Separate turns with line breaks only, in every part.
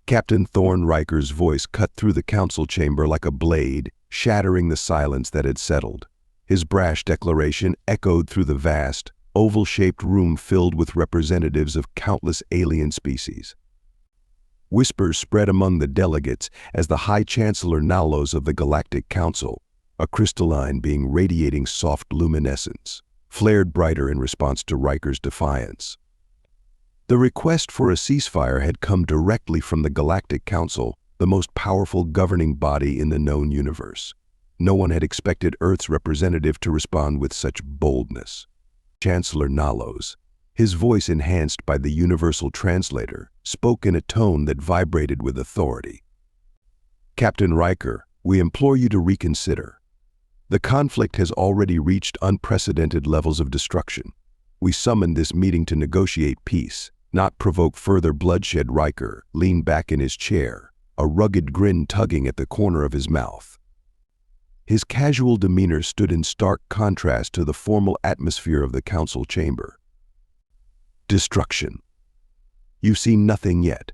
Captain Thorne Riker's voice cut through the council chamber like a blade, shattering the silence that had settled. His brash declaration echoed through the vast, oval-shaped room filled with representatives of countless alien species. Whispers spread among the delegates as the High Chancellor Nalos of the Galactic Council, a crystalline being radiating soft luminescence, flared brighter in response to Riker's defiance. The request for a ceasefire had come directly from the Galactic Council, the most powerful governing body in the known universe. No one had expected Earth's representative to respond with such boldness. Chancellor Nalos, his voice enhanced by the universal translator, spoke in a tone that vibrated with authority. Captain Riker, we implore you to reconsider. The conflict has already reached unprecedented levels of destruction. We summoned this meeting to negotiate peace, not provoke further bloodshed. Riker leaned back in his chair, a rugged grin tugging at the corner of his mouth. His casual demeanor stood in stark contrast to the formal atmosphere of the council chamber. Destruction. You've seen nothing yet.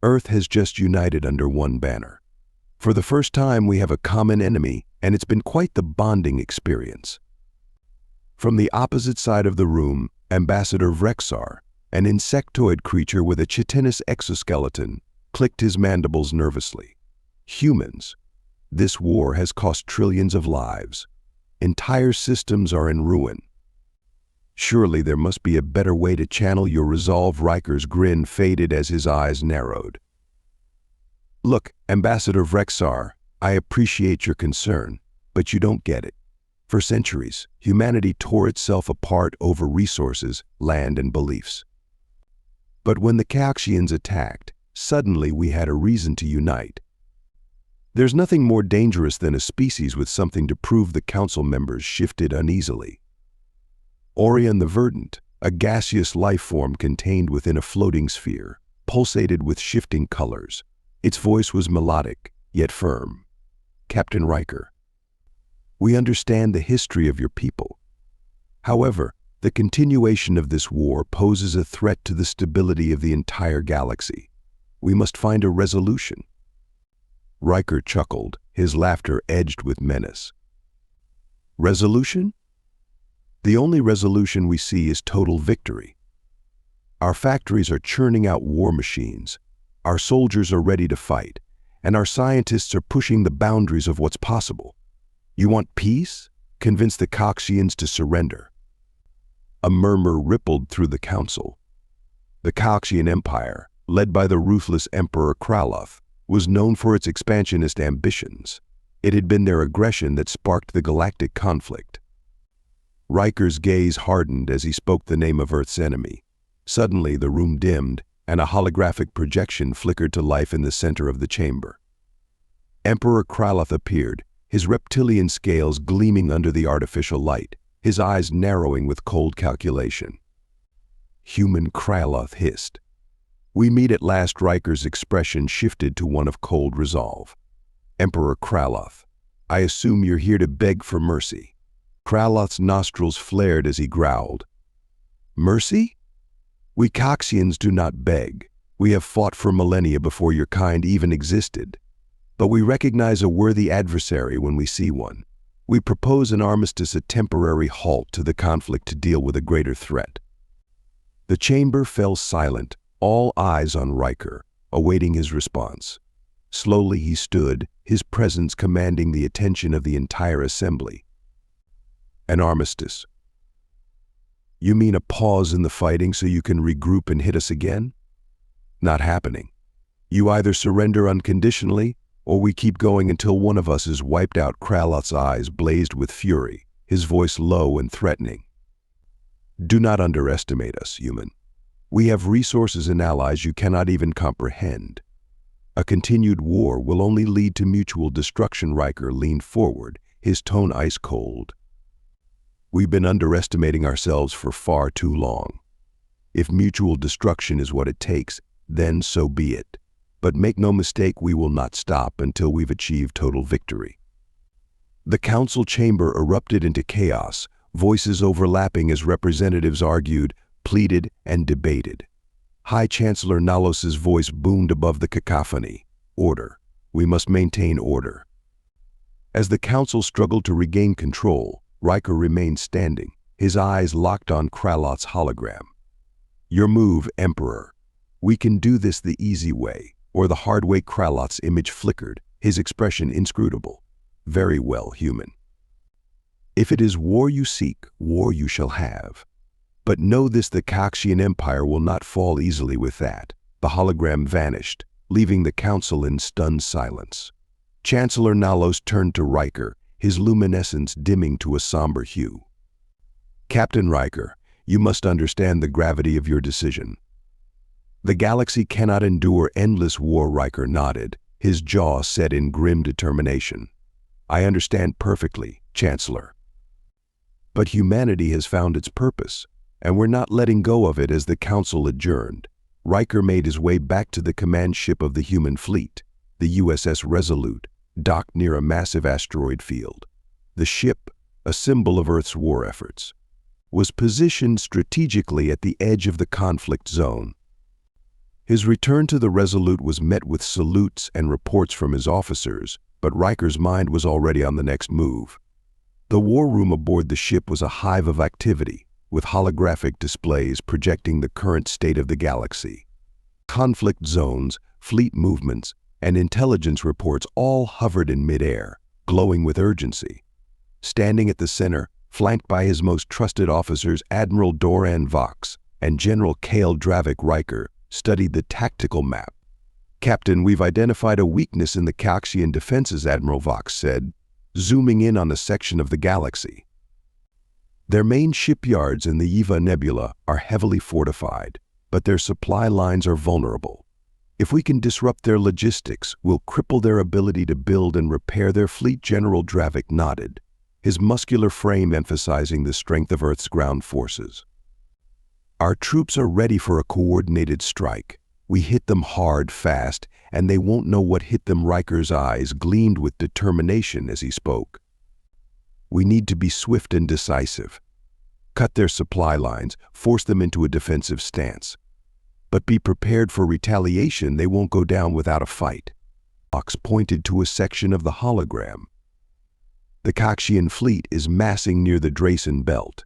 Earth has just united under one banner. For the first time, we have a common enemy, and it's been quite the bonding experience. From the opposite side of the room, Ambassador Vrexar, an insectoid creature with a chitinous exoskeleton, clicked his mandibles nervously. Humans. This war has cost trillions of lives. Entire systems are in ruin. Surely there must be a better way to channel your resolve. Riker's grin faded as his eyes narrowed. Look, Ambassador Vrexar, I appreciate your concern, but you don't get it. For centuries, humanity tore itself apart over resources, land, and beliefs. But when the Caxians attacked, suddenly we had a reason to unite. There's nothing more dangerous than a species with something to prove. The council members shifted uneasily. Orion the Verdant, a gaseous life form contained within a floating sphere, pulsated with shifting colors. Its voice was melodic, yet firm. Captain Riker, we understand the history of your people. However, the continuation of this war poses a threat to the stability of the entire galaxy. We must find a resolution. Riker chuckled, his laughter edged with menace. Resolution? The only resolution we see is total victory. Our factories are churning out war machines, our soldiers are ready to fight, and our scientists are pushing the boundaries of what's possible. You want peace? Convince the Caxians to surrender. A murmur rippled through the council. The Caxian Empire, led by the ruthless Emperor Kraloth, was known for its expansionist ambitions. It had been their aggression that sparked the galactic conflict. Riker's gaze hardened as he spoke the name of Earth's enemy. Suddenly, the room dimmed, and a holographic projection flickered to life in the center of the chamber. Emperor Kraloth appeared, his reptilian scales gleaming under the artificial light, his eyes narrowing with cold calculation. Human Kraloth hissed. We meet at last. Riker's expression shifted to one of cold resolve. Emperor Kraloth, I assume you're here to beg for mercy. Kraloth's nostrils flared as he growled. Mercy? We Caxians do not beg. We have fought for millennia before your kind even existed. But we recognize a worthy adversary when we see one. We propose an armistice, a temporary halt to the conflict to deal with a greater threat. The chamber fell silent, all eyes on Riker, awaiting his response. Slowly he stood, his presence commanding the attention of the entire assembly. An armistice. You mean a pause in the fighting so you can regroup and hit us again? Not happening. You either surrender unconditionally, or we keep going until one of us is wiped out. Kraloth's eyes blazed with fury, his voice low and threatening. Do not underestimate us, human. We have resources and allies you cannot even comprehend. A continued war will only lead to mutual destruction. Riker leaned forward, his tone ice cold. We've been underestimating ourselves for far too long. If mutual destruction is what it takes, then so be it. But make no mistake, we will not stop until we've achieved total victory. The council chamber erupted into chaos, voices overlapping as representatives argued, pleaded, and debated. High Chancellor Nalos's voice boomed above the cacophony. Order. We must maintain order. As the council struggled to regain control, Riker remained standing, his eyes locked on Kralot's hologram. Your move, Emperor. We can do this the easy way, or the hard way. Kralot's image flickered, his expression inscrutable. Very well, human. If it is war you seek, war you shall have. But know this, the Caxian Empire will not fall easily with that. The hologram vanished, leaving the council in stunned silence. Chancellor Nalos turned to Riker, his luminescence dimming to a somber hue. Captain Riker, you must understand the gravity of your decision. The galaxy cannot endure endless war. Riker nodded, his jaw set in grim determination. I understand perfectly, Chancellor. But humanity has found its purpose, and we're not letting go of it. As the council adjourned, Riker made his way back to the command ship of the human fleet, the USS Resolute, docked near a massive asteroid field. The ship, a symbol of Earth's war efforts, was positioned strategically at the edge of the conflict zone. His return to the Resolute was met with salutes and reports from his officers, but Riker's mind was already on the next move. The war room aboard the ship was a hive of activity, with holographic displays projecting the current state of the galaxy. Conflict zones, fleet movements, and intelligence reports all hovered in midair, glowing with urgency. Standing at the center, flanked by his most trusted officers, Admiral Doran Vox and General Kale Dravik, Riker studied the tactical map. Captain, we've identified a weakness in the Caxian defenses, Admiral Vox said, zooming in on a section of the galaxy. Their main shipyards in the Eva Nebula are heavily fortified, but their supply lines are vulnerable. If we can disrupt their logistics, we'll cripple their ability to build and repair their fleet. General Dravik nodded, his muscular frame emphasizing the strength of Earth's ground forces. Our troops are ready for a coordinated strike. We hit them hard, fast, and they won't know what hit them. Riker's eyes gleamed with determination as he spoke. We need to be swift and decisive. Cut their supply lines, force them into a defensive stance. But be prepared for retaliation. They won't go down without a fight. Vox pointed to a section of the hologram. The Caxian fleet is massing near the Dracen Belt.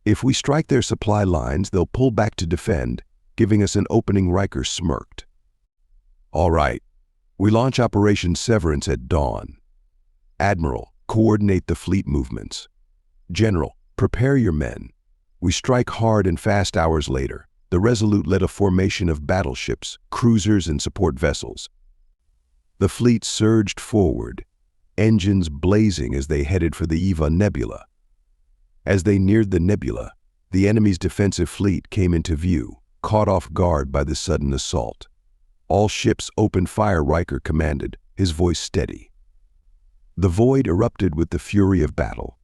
If we strike their supply lines, they'll pull back to defend, giving us an opening. Riker smirked. All right, we launch Operation Severance at dawn. Admiral, coordinate the fleet movements. General, prepare your men. We strike hard and fast. Hours later, the Resolute led a formation of battleships, cruisers, and support vessels. The fleet surged forward, engines blazing as they headed for the Eva Nebula. As they neared the nebula, the enemy's defensive fleet came into view, caught off guard by the sudden assault. All ships opened fire, Riker commanded, his voice steady. The void erupted with the fury of battle.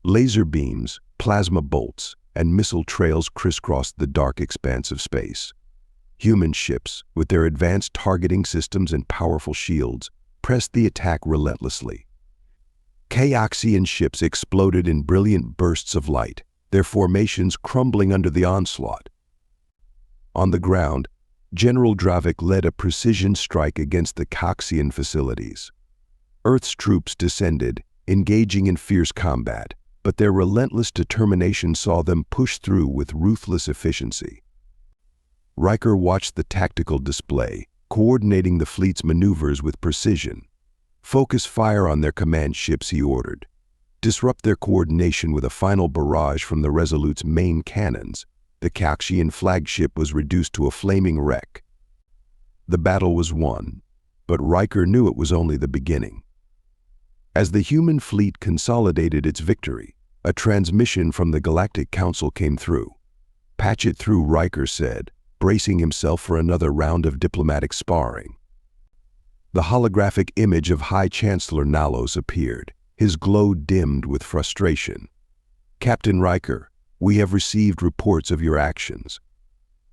Laser beams, plasma bolts, and missile trails crisscrossed the dark expanse of space. Human ships, with their advanced targeting systems and powerful shields, pressed the attack relentlessly. Caxian ships exploded in brilliant bursts of light, their formations crumbling under the onslaught. On the ground, General Dravik led a precision strike against the Caxian facilities. Earth's troops descended, engaging in fierce combat, but their relentless determination saw them push through with ruthless efficiency. Riker watched the tactical display, coordinating the fleet's maneuvers with precision. Focus fire on their command ships, he ordered. Disrupt their coordination with a final barrage from the Resolute's main cannons. The Caxian flagship was reduced to a flaming wreck. The battle was won, but Riker knew it was only the beginning. As the human fleet consolidated its victory, a transmission from the Galactic Council came through. Patch it through, Riker said, bracing himself for another round of diplomatic sparring. The holographic image of High Chancellor Nalos appeared, his glow dimmed with frustration. Captain Riker, we have received reports of your actions.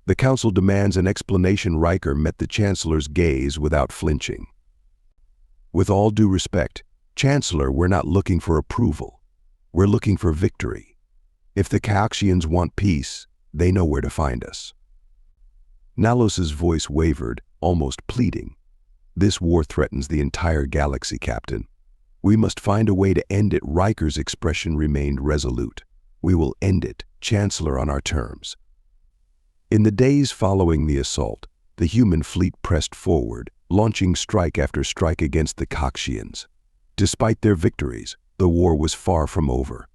The Council demands an explanation. Riker met the Chancellor's gaze without flinching. With all due respect, Chancellor, we're not looking for approval. We're looking for victory. If the Caxians want peace, they know where to find us. Nalos's voice wavered, almost pleading. "This war threatens the entire galaxy, Captain. We must find a way to end it." Riker's expression remained resolute. "We will end it, Chancellor, on our terms." In the days following the assault, the human fleet pressed forward, launching strike after strike against the Coxians. Despite their victories, the war was far from over.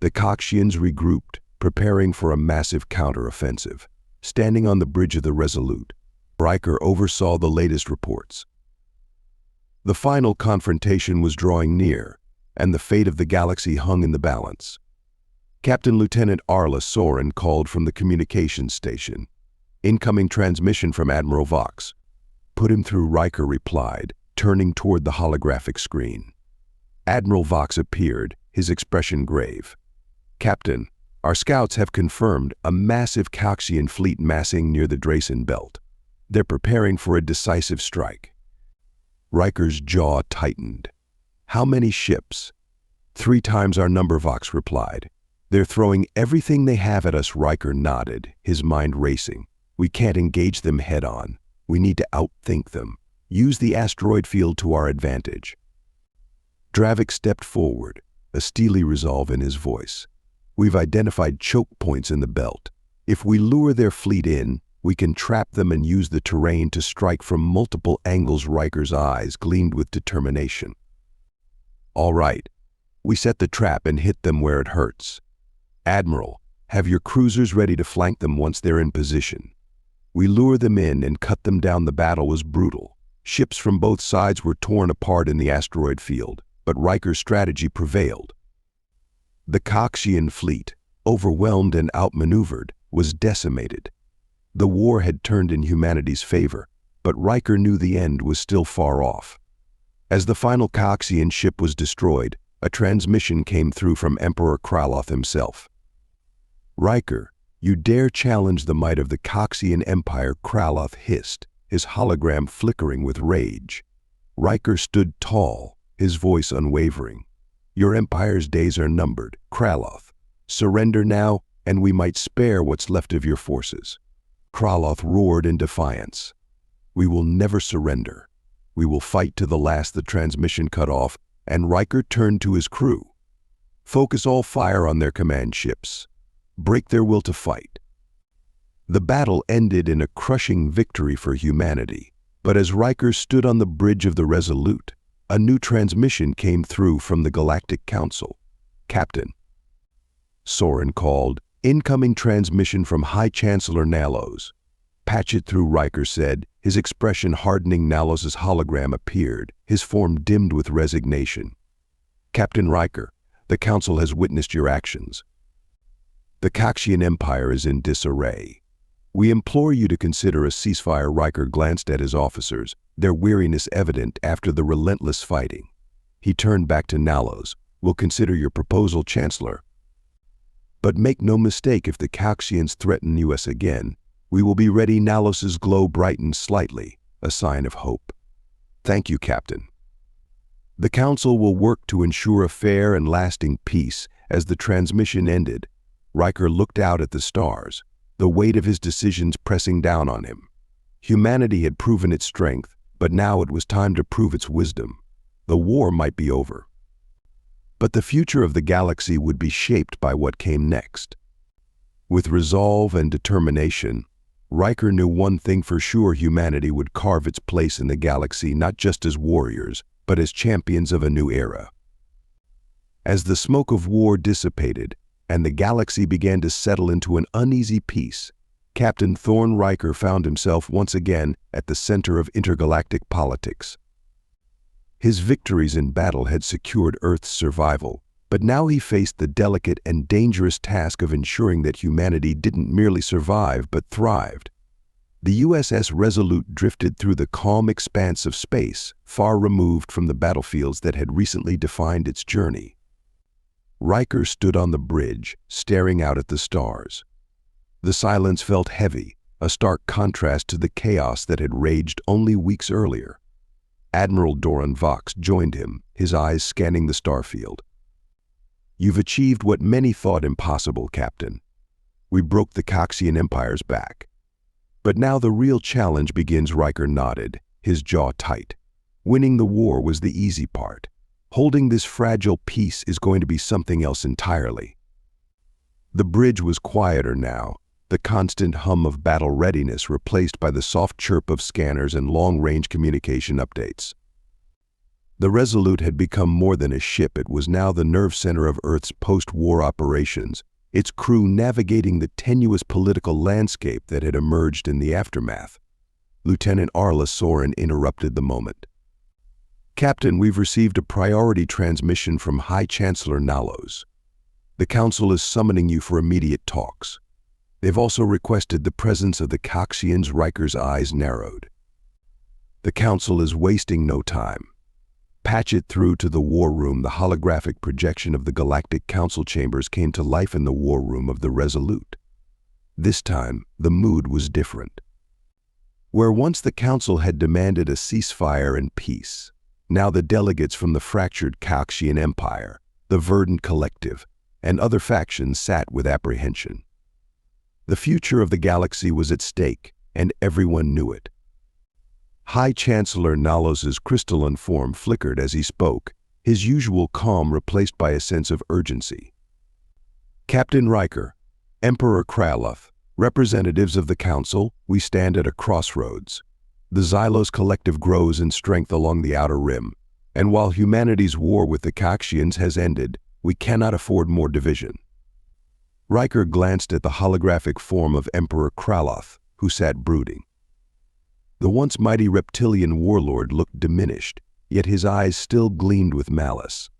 The Coxians regrouped, preparing for a massive counteroffensive. Standing on the bridge of the Resolute, Riker oversaw the latest reports. The final confrontation was drawing near, and the fate of the galaxy hung in the balance. Captain Lieutenant Arla Soren called from the communications station. "Incoming transmission from Admiral Vox." "Put him through," Riker replied, turning toward the holographic screen. Admiral Vox appeared, his expression grave. "Captain, our scouts have confirmed a massive Coxian fleet massing near the Dracen Belt. They're preparing for a decisive strike." Riker's jaw tightened. "How many ships?" "3 times our number," Vox replied. "They're throwing everything they have at us." Riker nodded, his mind racing. "We can't engage them head-on. We need to outthink them. Use the asteroid field to our advantage." Dravik stepped forward, a steely resolve in his voice. "We've identified choke points in the belt. If we lure their fleet in, we can trap them and use the terrain to strike from multiple angles." Riker's eyes gleamed with determination. "All right. We set the trap and hit them where it hurts. Admiral, have your cruisers ready to flank them once they're in position. We lure them in and cut them down." The battle was brutal. Ships from both sides were torn apart in the asteroid field, but Riker's strategy prevailed. The Coxian fleet, overwhelmed and outmaneuvered, was decimated. The war had turned in humanity's favor, but Riker knew the end was still far off. As the final Coxian ship was destroyed, a transmission came through from Emperor Kraloth himself. "Riker, you dare challenge the might of the Coxian Empire?" Kraloth hissed, his hologram flickering with rage. Riker stood tall, his voice unwavering. "Your empire's days are numbered, Kraloth. Surrender now, and we might spare what's left of your forces." Kraloth roared in defiance. "We will never surrender. We will fight to the last." The transmission cut off, and Riker turned to his crew. "Focus all fire on their command ships. Break their will to fight." The battle ended in a crushing victory for humanity, but as Riker stood on the bridge of the Resolute, a new transmission came through from the Galactic Council. "Captain," Soren called, "incoming transmission from High Chancellor Nalos." "Patch it through," Riker said, his expression hardening. Nalos's hologram appeared, his form dimmed with resignation. "Captain Riker, the Council has witnessed your actions. The Coxian Empire is in disarray. We implore you to consider a ceasefire." Riker glanced at his officers, their weariness evident after the relentless fighting. He turned back to Nalos. "We'll consider your proposal, Chancellor. But make no mistake, if the Coxians threaten us again, we will be ready." Nalos's glow brightened slightly, a sign of hope. "Thank you, Captain." The Council will work to ensure a fair and lasting peace. As the transmission ended, Riker looked out at the stars, the weight of his decisions pressing down on him. Humanity had proven its strength, but now it was time to prove its wisdom. The war might be over, but the future of the galaxy would be shaped by what came next. With resolve and determination, Riker knew one thing for sure: humanity would carve its place in the galaxy, not just as warriors, but as champions of a new era. As the smoke of war dissipated, and the galaxy began to settle into an uneasy peace, Captain Thorne Riker found himself once again at the center of intergalactic politics. His victories in battle had secured Earth's survival, but now he faced the delicate and dangerous task of ensuring that humanity didn't merely survive but thrived. The USS Resolute drifted through the calm expanse of space, far removed from the battlefields that had recently defined its journey. Riker stood on the bridge, staring out at the stars. The silence felt heavy, a stark contrast to the chaos that had raged only weeks earlier. Admiral Doran Vox joined him, his eyes scanning the starfield. "You've achieved what many thought impossible, Captain. We broke the Coxian Empire's back. But now the real challenge begins. Riker nodded, his jaw tight. Winning the war was the easy part. Holding this fragile peace is going to be something else entirely. The bridge was quieter now, the constant hum of battle readiness replaced by the soft chirp of scanners and long-range communication updates. The Resolute had become more than a ship. It was now the nerve center of Earth's post-war operations, its crew navigating the tenuous political landscape that had emerged in the aftermath. Lieutenant Arla Soren interrupted the moment. "Captain, we've received a priority transmission from High Chancellor Nalos. The Council is summoning you for immediate talks. They've also requested the presence of the Coxians." Riker's eyes narrowed. "The Council is wasting no time. Patch it through to the war room." The holographic projection of the Galactic Council chambers came to life in the war room of the Resolute. This time, the mood was different. Where once the Council had demanded a ceasefire and peace, now the delegates from the fractured Coxian Empire, the Verdant Collective, and other factions sat with apprehension. The future of the galaxy was at stake, and everyone knew it. High Chancellor Nalos's crystalline form flickered as he spoke, his usual calm replaced by a sense of urgency. "Captain Riker, Emperor Kraloth, representatives of the Council, we stand at a crossroads. The Xylos Collective grows in strength along the Outer Rim, and while humanity's war with the Coxians has ended, we cannot afford more division." Riker glanced at the holographic form of Emperor Kraloth, who sat brooding. The once mighty reptilian warlord looked diminished, yet his eyes still gleamed with malice.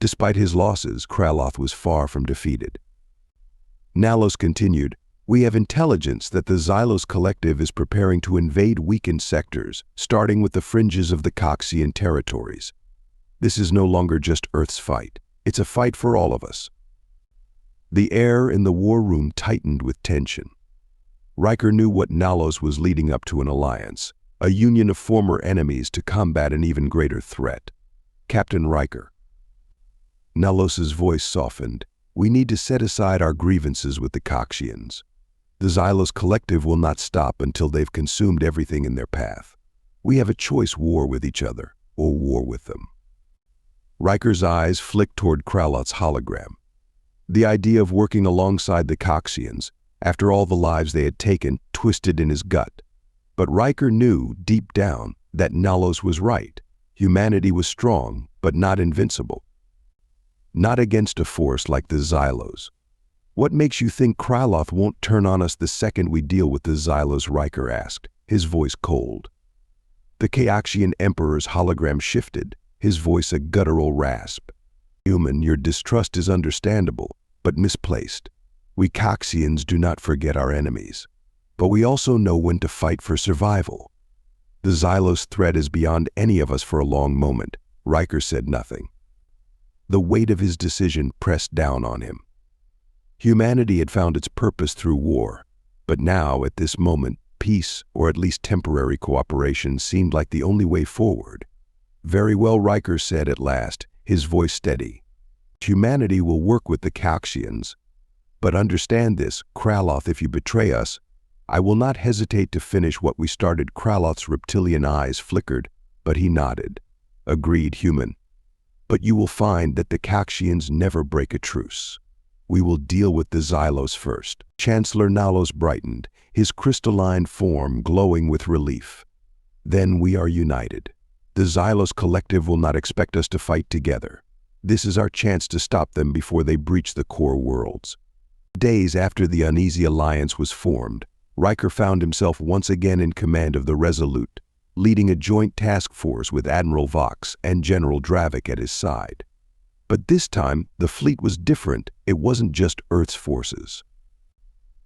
Despite his losses, Kraloth was far from defeated. Nalos continued, "We have intelligence that the Xylos Collective is preparing to invade weakened sectors, starting with the fringes of the Coxian territories. This is no longer just Earth's fight. It's a fight for all of us." The air in the war room tightened with tension. Riker knew what Nalos was leading up to: an alliance, a union of former enemies to combat an even greater threat. "Captain Riker." Nalos's voice softened. "We need to set aside our grievances with the Coxians. The Xylos Collective will not stop until they've consumed everything in their path. We have a choice: war with each other, or war with them." Riker's eyes flicked toward Kraloth's hologram. The idea of working alongside the Coxians, after all the lives they had taken, twisted in his gut. But Riker knew, deep down, that Nalos was right. Humanity was strong, but not invincible. Not against a force like the Xylos. "What makes you think Kraloth won't turn on us the second we deal with the Xylos?" Riker asked, his voice cold. The Coxian Emperor's hologram shifted, his voice a guttural rasp. "Human, your distrust is understandable, but misplaced. We Coxians do not forget our enemies, but we also know when to fight for survival. The Xylos threat is beyond any of us." For a long moment, Riker said nothing. The weight of his decision pressed down on him. Humanity had found its purpose through war, but now, at this moment, peace, or at least temporary cooperation, seemed like the only way forward. "Very well," Riker said at last, his voice steady. "Humanity will work with the Coxians. But understand this, Kraloth, if you betray us, I will not hesitate to finish what we started." Kraloth's reptilian eyes flickered, but he nodded. "Agreed, human. But you will find that the Coxians never break a truce. We will deal with the Xylos first." Chancellor Nalos brightened, his crystalline form glowing with relief. "Then we are united. The Xylos Collective will not expect us to fight together. This is our chance to stop them before they breach the core worlds." Days after the uneasy alliance was formed, Riker found himself once again in command of the Resolute, leading a joint task force with Admiral Vox and General Dravik at his side. But this time, the fleet was different. It wasn't just Earth's forces.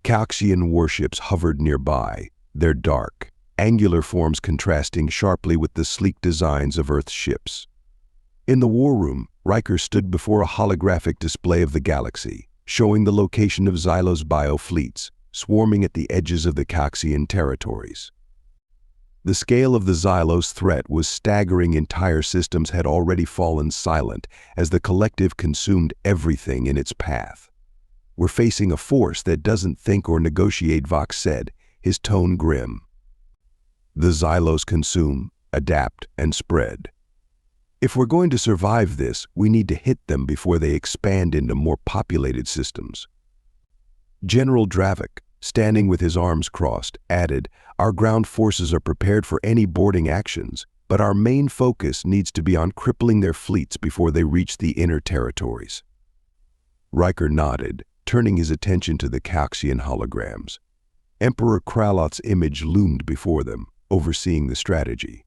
Coxian warships hovered nearby, their dark, angular forms contrasting sharply with the sleek designs of Earth's ships. In the war room, Riker stood before a holographic display of the galaxy, showing the location of Xylos biofleets, swarming at the edges of the Coxian territories. The scale of the Xylos threat was staggering. Entire systems had already fallen silent as the Collective consumed everything in its path. "We're facing a force that doesn't think or negotiate," Vox said, his tone grim. The Xylos consume, adapt, and spread. If we're going to survive this, we need to hit them before they expand into more populated systems. General Dravik, standing with his arms crossed, added, "Our ground forces are prepared for any boarding actions, but our main focus needs to be on crippling their fleets before they reach the inner territories." Riker nodded, turning his attention to the Calxian holograms. Emperor Kraloth's image loomed before them, overseeing the strategy.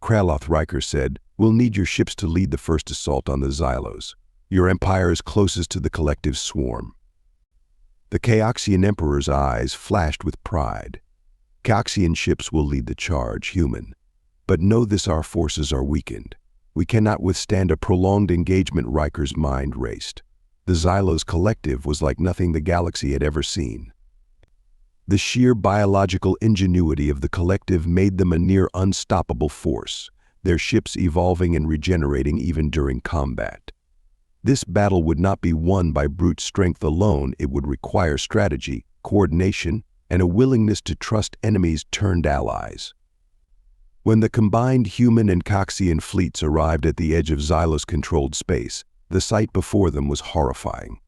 Kraloth, Riker said, "We'll need your ships to lead the first assault on the Xylos. Your empire is closest to the collective swarm." The Calxian Emperor's eyes flashed with pride. "Calxian ships will lead the charge, human. But know this: our forces are weakened. We cannot withstand a prolonged engagement." Riker's mind raced. The Xylos collective was like nothing the galaxy had ever seen. The sheer biological ingenuity of the collective made them a near unstoppable force, their ships evolving and regenerating even during combat. This battle would not be won by brute strength alone. It would require strategy, coordination, and a willingness to trust enemies turned allies. When the combined human and Calxian fleets arrived at the edge of Xylos-controlled space, the sight before them was horrifying.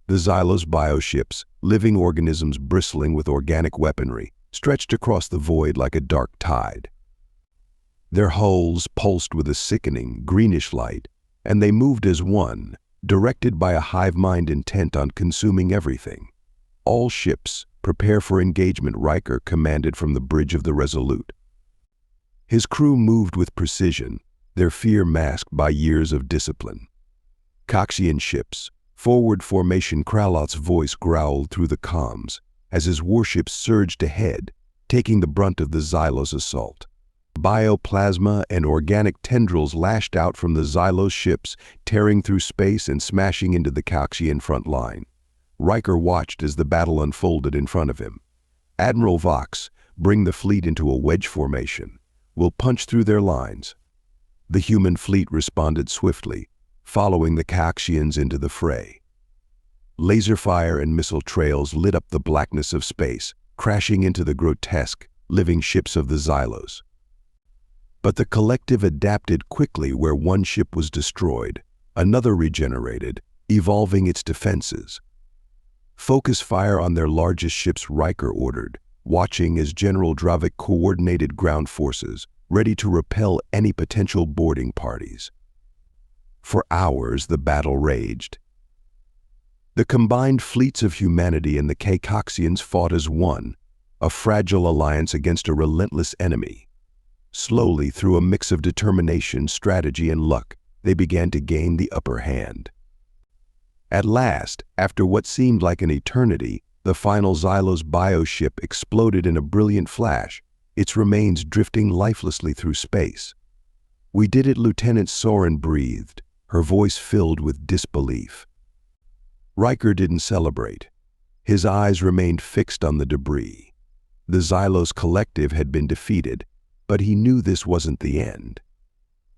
The Xylos bioships, living organisms bristling with organic weaponry, stretched across the void like a dark tide. Their hulls pulsed with a sickening, greenish light, and they moved as one, directed by a hive mind intent on consuming everything. "All ships, prepare for engagement," Riker commanded from the bridge of the Resolute. His crew moved with precision, their fear masked by years of discipline. "Calxian ships, forward formation." Kraloth's voice growled through the comms as his warships surged ahead, taking the brunt of the Xylos assault. Bioplasma and organic tendrils lashed out from the Xylos ships, tearing through space and smashing into the Calxian front line. Riker watched as the battle unfolded in front of him. "Admiral Vox, bring the fleet into a wedge formation. We'll punch through their lines." The human fleet responded swiftly, following the Calxians into the fray. Laser fire and missile trails lit up the blackness of space, crashing into the grotesque, living ships of the Xylos. But the collective adapted quickly. Where one ship was destroyed, another regenerated, evolving its defenses. "Focus fire on their largest ships," Riker ordered, watching as General Dravik coordinated ground forces, ready to repel any potential boarding parties. For hours, the battle raged. The combined fleets of humanity and the Calxians fought as one, a fragile alliance against a relentless enemy. Slowly, through a mix of determination, strategy, and luck, they began to gain the upper hand. At last, after what seemed like an eternity, the final Xylos bioship exploded in a brilliant flash, its remains drifting lifelessly through space. "We did it," Lieutenant Soren breathed, her voice filled with disbelief. Riker didn't celebrate. His eyes remained fixed on the debris. The Xylos collective had been defeated, but he knew this wasn't the end.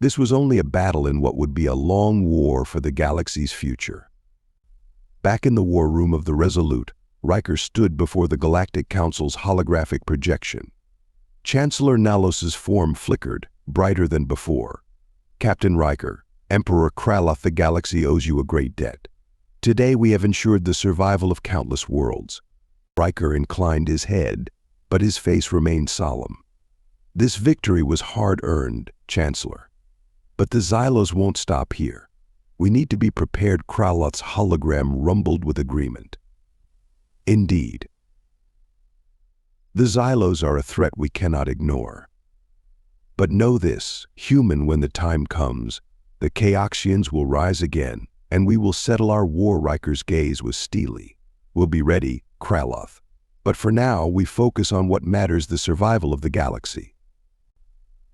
This was only a battle in what would be a long war for the galaxy's future. Back in the war room of the Resolute, Riker stood before the Galactic Council's holographic projection. Chancellor Nalos's form flickered, brighter than before. "Captain Riker, Emperor Kraloth, the galaxy owes you a great debt. Today we have ensured the survival of countless worlds." Riker inclined his head, but his face remained solemn. "This victory was hard-earned, Chancellor. But the Xylos won't stop here. We need to be prepared." Kraloth's hologram rumbled with agreement. "Indeed. The Xylos are a threat we cannot ignore. But know this, human, when the time comes, the Calxians will rise again, and we will settle our war." Riker's gaze was steely. "We'll be ready, Kraloth. But for now, we focus on what matters: the survival of the galaxy."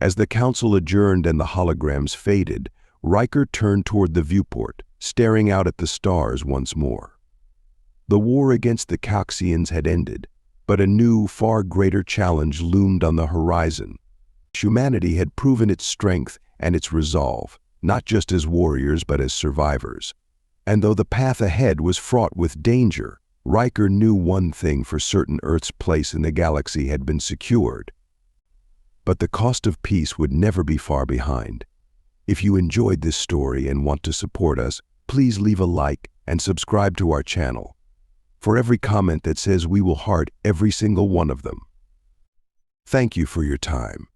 As the council adjourned and the holograms faded, Riker turned toward the viewport, staring out at the stars once more. The war against the Calxians had ended, but a new, far greater challenge loomed on the horizon. Humanity had proven its strength and its resolve, not just as warriors but as survivors. And though the path ahead was fraught with danger, Riker knew one thing for certain: Earth's place in the galaxy had been secured. But the cost of peace would never be far behind. If you enjoyed this story and want to support us, please leave a like and subscribe to our channel. For every comment that says, we will heart every single one of them. Thank you for your time.